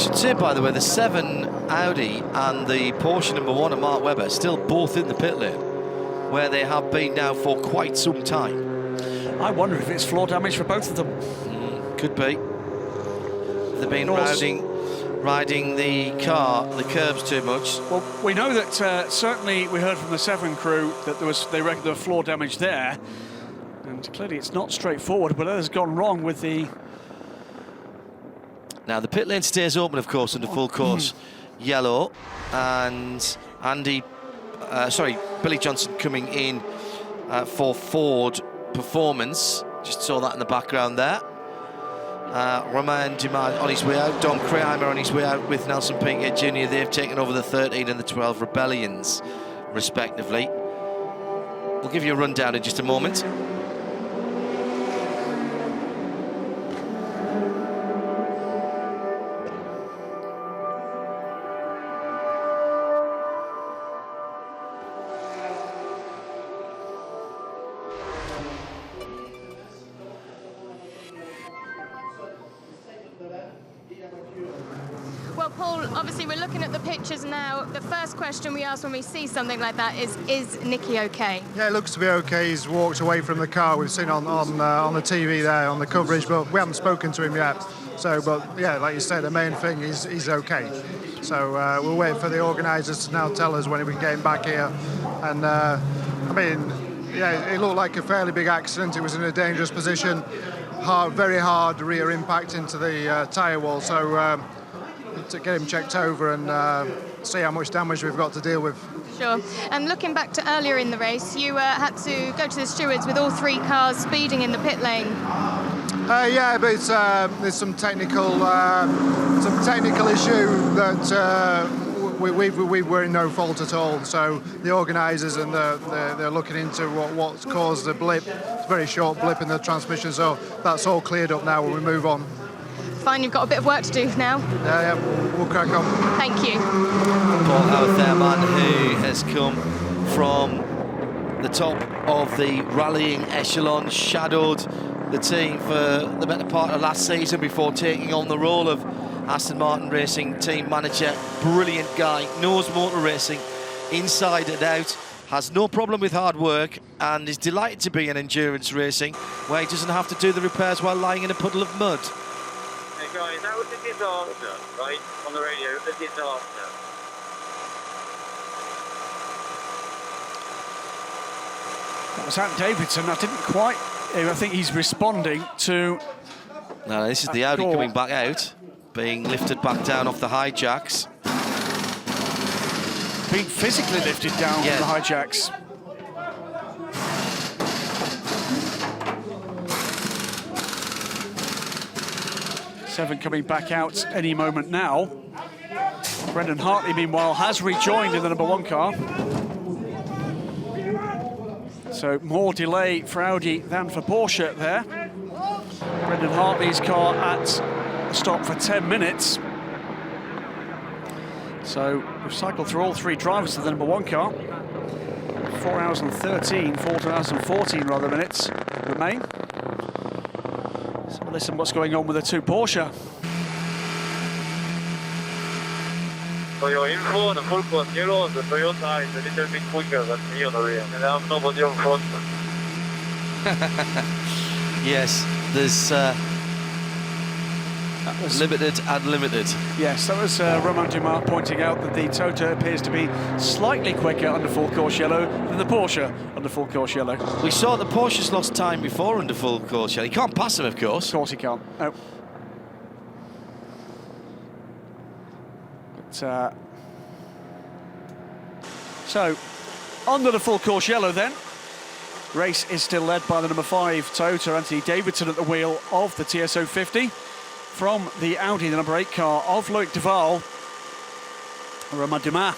should say, by the way, the 7 Audi and the Porsche number 1 of Mark Webber still both in the pit lane, where they have been now for quite some time. I wonder if it's floor damage for both of them. Could be. They've been riding the curbs too much. Well, we know that certainly we heard from the 7 crew that they reckon there was floor damage there, and clearly it's not straightforward. But that has gone wrong with the. Now the pit lane stays open, of course, under full course yellow, and Billy Johnson coming in for Ford Performance. Just saw that in the background there. Romain Dumas on his way out, Dom Kramer on his way out with Nelson Piquet Jr. They've taken over the 13 and the 12 Rebellions, respectively. We'll give you a rundown in just a moment. Well, Paul, obviously we're looking at the pictures now. The first question we ask when we see something like that is Nicky okay? Yeah, it looks to be okay. He's walked away from the car. We've seen on the TV there, on the coverage, but we haven't spoken to him yet. So, but yeah, like you said, the main thing is he's okay. So we'll wait for the organisers to now tell us when we get him back here. And I mean, yeah, it looked like a fairly big accident. It was in a dangerous position. Very hard rear impact into the tyre wall. So to get him checked over and see how much damage we've got to deal with. Sure. And looking back to earlier in the race, you had to go to the stewards with all 3 cars speeding in the pit lane. Yeah, but it's, there's some technical issue that we were in no fault at all. So the organisers and they're looking into what's caused the blip. It's a very short blip in the transmission, so that's all cleared up now when we move on. Fine, you've got a bit of work to do now. Yeah, we'll crack on. Thank you. Paul Howard-Therman, who has come from the top of the rallying echelon, shadowed the team for the better part of last season before taking on the role of Aston Martin Racing team manager. Brilliant guy, knows motor racing inside and out, has no problem with hard work, and is delighted to be in endurance racing where he doesn't have to do the repairs while lying in a puddle of mud. Hey guys, that was a disaster, right? On the radio, it was a disaster. That was Ant Davidson. I didn't quite. I think he's responding to. No, this is the Audi coming back out, being lifted back down off the hijacks. Being physically lifted down from the hijacks. Seven coming back out any moment now. Brendan Hartley, meanwhile, has rejoined in the number 1 car. So more delay for Audi than for Porsche there. Brendan Hartley's car at a stop for 10 minutes. So we've cycled through all 3 drivers to the number 1 car. 4 hours and 14 rather minutes remain. So we'll listen what's going on with the 2 Porsche. For your info, the full course yellow, the Toyota is a little bit quicker than me on the rear, and I have nobody on front. Yes, there's limited and limited. Yes, that was Romain Dumas pointing out that the Toyota appears to be slightly quicker under full course yellow than the Porsche under full course yellow. We saw the Porsche's lost time before under full course yellow. He can't pass them, of course. Of course he can't. No. But, so, under the full course yellow then, race is still led by the number 5 Toyota, Anthony Davidson at the wheel of the TSO 50. From the Audi, the number 8 car of Loic Duval, Romain Dumas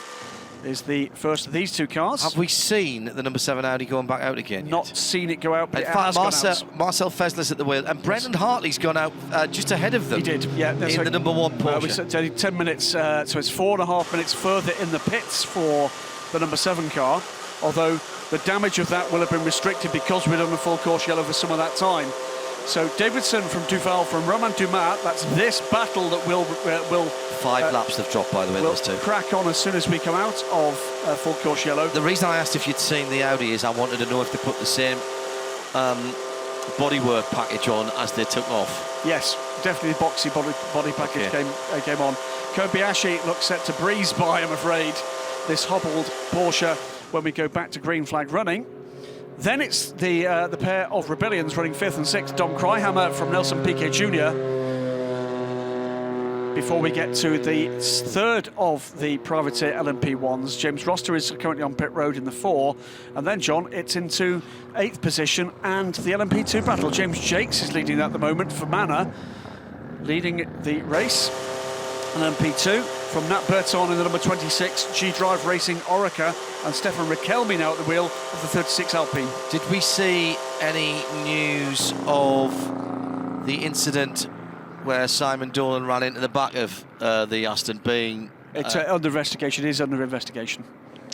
is the first of these 2 cars. Have we seen the number 7 Audi going back out again? Not yet? Seen it go out, but in it fact, has gone out. Marcel Fesler's at the wheel, and Brendan Hartley's gone out just ahead of them. He did, yeah. In the number 1 Porsche. We said 10 minutes, so it's 4.5 minutes further in the pits for the number 7 car, although the damage of that will have been restricted because we're on the full course yellow for some of that time. So Davidson from Duval from Romain Dumas. That's this battle that will 5 laps they've dropped, by the way, we'll those two. crack on as soon as we come out of full course yellow. The reason I asked if you'd seen the Audi is I wanted to know if they put the same bodywork package on as they took off. Yes, definitely the boxy body package came on. Kobayashi looks set to breeze by, I'm afraid, this hobbled Porsche when we go back to green flag running. Then it's the pair of Rebellions running 5th and 6th. Dom Kreihammer from Nelson Piquet Jr. Before we get to the 3rd of the privateer LMP1s, James Roster is currently on pit road in the 4. And then, John, it's into 8th position and the LMP2 battle. James Jakes is leading at the moment for Manor, leading the race. LMP2 from Nat Berton in the number 26, G-Drive Racing Orica, and Stefan Riquelme now at the wheel of the 36 Alpine. Did we see any news of the incident where Simon Dolan ran into the back of the Aston being... It's under investigation, it is under investigation.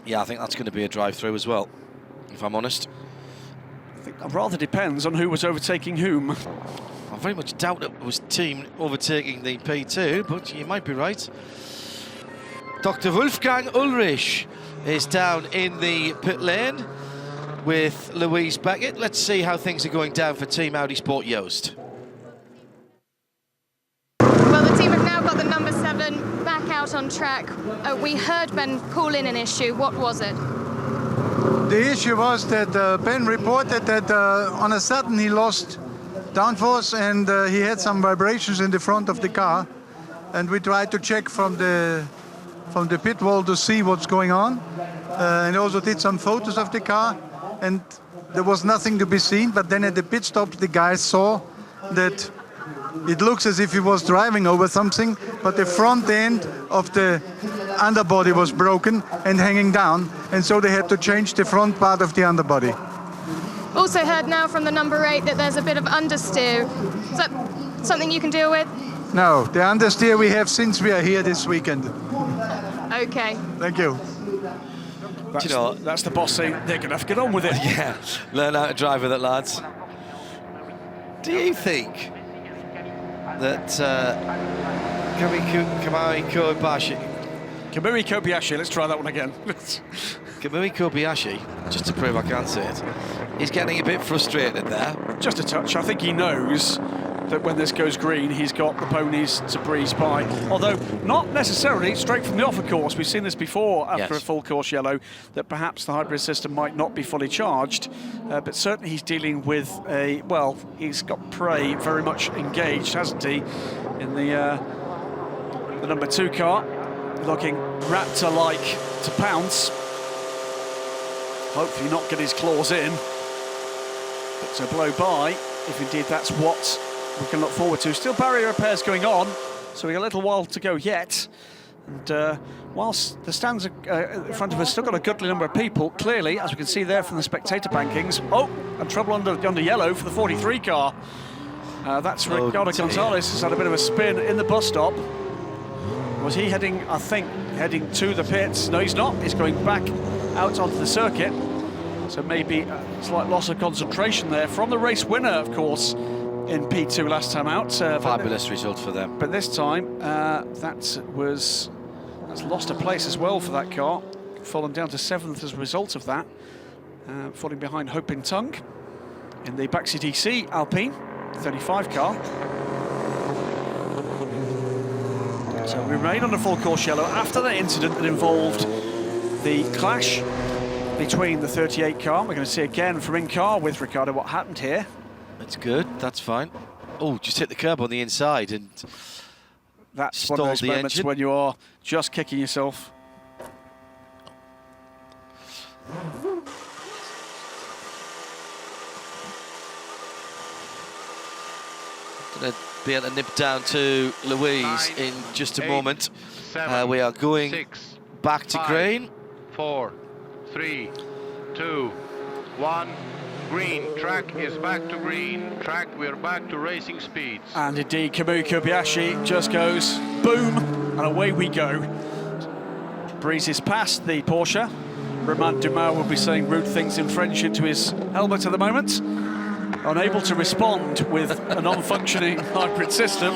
Yeah, I think that's going to be a drive-through as well, if I'm honest. I think that rather depends on who was overtaking whom. I very much doubt it was team overtaking the P2, but you might be right. Dr. Wolfgang Ulrich is down in the pit lane with Louise Beckett. Let's see how things are going down for Team Audi Sport Yost. Well, the team have now got the number 7 back out on track. We heard Ben call in an issue. What was it? The issue was that Ben reported that on a sudden he lost downforce and he had some vibrations in the front of the car, and we tried to check from the pit wall to see what's going on, and also did some photos of the car, and there was nothing to be seen. But then at the pit stop the guys saw that it looks as if he was driving over something, but the front end of the underbody was broken and hanging down, and so they had to change the front part of the underbody. Also heard now from the number 8 that there's a bit of understeer. Is that something you can deal with? No, the understeer we have since we are here this weekend. Okay. Thank you. That's the boss saying they're going to have to get on with it. Yeah, learn how to drive with it, lads. Do you think that Kamui Kobayashi, let's try that one again. Kamui Kobayashi, just to prove I can say it, he's getting a bit frustrated there. Just a touch. I think he knows that when this goes green, he's got the ponies to breeze by. Although not necessarily straight from the off, of course. We've seen this before after a full course yellow, that perhaps the hybrid system might not be fully charged. But certainly he's dealing with he's got prey very much engaged, hasn't he, in the number 2 car, looking raptor-like to pounce. Hopefully not get his claws in, but to blow by, if indeed that's what we can look forward to. Still barrier repairs going on, so we've got a little while to go yet. And whilst the stands in front of us still got a goodly number of people, clearly, as we can see there from the spectator bankings, and trouble under yellow for the 43 car. That's Ricardo Gonzalez has had a bit of a spin in the bus stop. Was he heading, I think, heading to the pits? No, he's not. He's going back out onto the circuit. So maybe a slight loss of concentration there from the race winner, of course, in P2 last time out. Fabulous result for them. But this time, that's lost a place as well for that car. Fallen down to 7th as a result of that. Falling behind Hope in Tung in the Baxi DC Alpine 35 car. So we remain on the full course yellow after that incident that involved the clash between the 38 car. We're going to see again from in-car with Ricardo what happened here. That's good, that's fine. Oh, just hit the curb on the inside and that's one of those moments when you are just kicking yourself. Gonna be able to nip down to Louise in just a moment. 7, we are going 6, back to 5, green. 4, 3, 2, 1. Green. Track is back to green. Track, we're back to racing speeds. And indeed, Kamui Kobayashi just goes boom, and away we go. Breezes past the Porsche. Romain Dumas will be saying rude things in French into his helmet at the moment. unable to respond with a non-functioning hybrid system.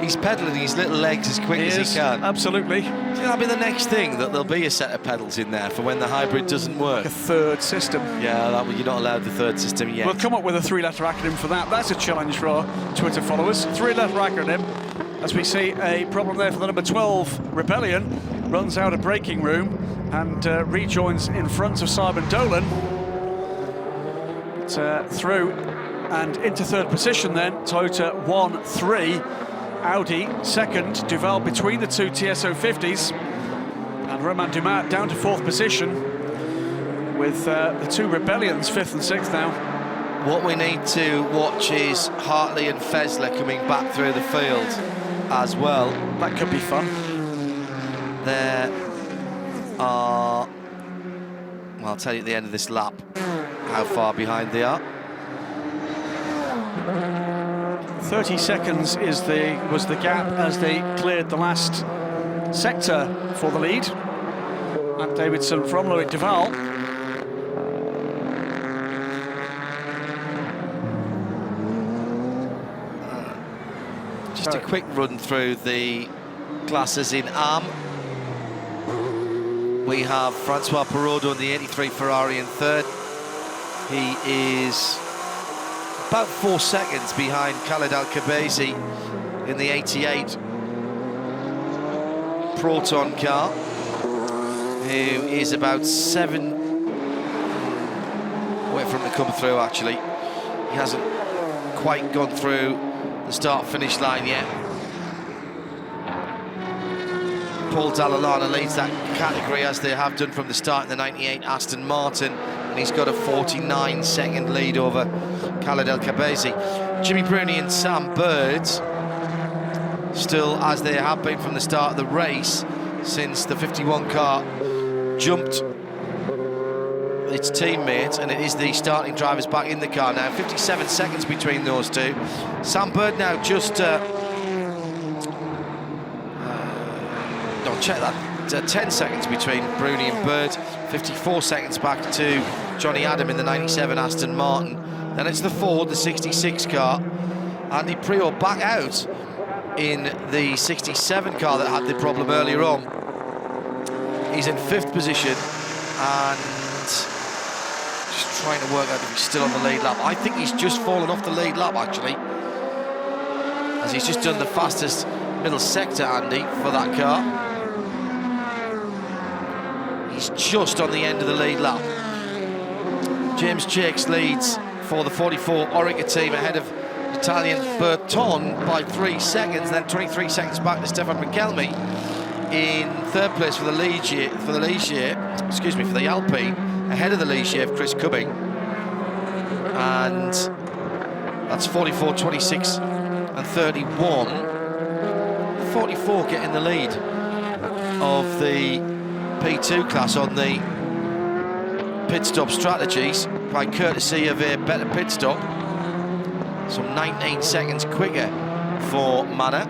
He's pedalling his little legs as quick as he can. Absolutely. That'll be the next thing, that there'll be a set of pedals in there for when the hybrid doesn't work. A third system. Yeah, you're not allowed the third system yet. We'll come up with a 3-letter acronym for that. That's a challenge for our Twitter followers. 3-letter acronym. As we see a problem there for the number 12 Rebellion. Runs out of braking room and rejoins in front of Simon Dolan. Through and into third position then. Toyota 1-3. Audi second. Duval between the two TSO 50s. And Romain Dumas down to fourth position with the two Rebellions 5th and 6th now. What we need to watch is Hartley and Fessler coming back through the field as well. That could be fun. There are, well, I'll tell you at the end of this lap how far behind they are. 30 seconds was the gap as they cleared the last sector for the lead. Matt Davidson from Loic Duval. Just a quick run through the classes in AM. We have Francois Perraudot in the 83 Ferrari in third. He is about 4 seconds behind Khaled Al-Khabazi in the 88 Proton car, who is about 7. Wait for him to come through, actually. He hasn't quite gone through the start-finish line yet. Paul Dall'Anna leads that category, as they have done from the start in the 98 Aston Martin, and he's got a 49-second lead over Khaled El-Khabazi. Jimmy Bruni and Sam Bird, still as they have been from the start of the race, since the 51 car jumped its teammate, and it is the starting drivers back in the car now. 57 seconds between those two. Sam Bird now just check that, 10 seconds between Bruni and Bird, 54 seconds back to Johnny Adam in the 97 Aston Martin. Then it's the Ford, the 66 car. Andy Prior back out in the 67 car that had the problem earlier on. He's in 5th position and just trying to work out if he's still on the lead lap. I think he's just fallen off the lead lap, actually, as he's just done the fastest middle sector, Andy, for that car. He's just on the end of the lead lap. James Jakes leads for the 44 Orica team ahead of Italian Berton by 3 seconds, then 23 seconds back to Stefan Riquelme in third place for the Ligier, for the Alpine, ahead of the Ligier of Chris Cubbing. And that's 44, 26 and 31. 44 getting the lead of the P2 class on the pit stop strategies by courtesy of a better pit stop. So 19 seconds quicker for Manor.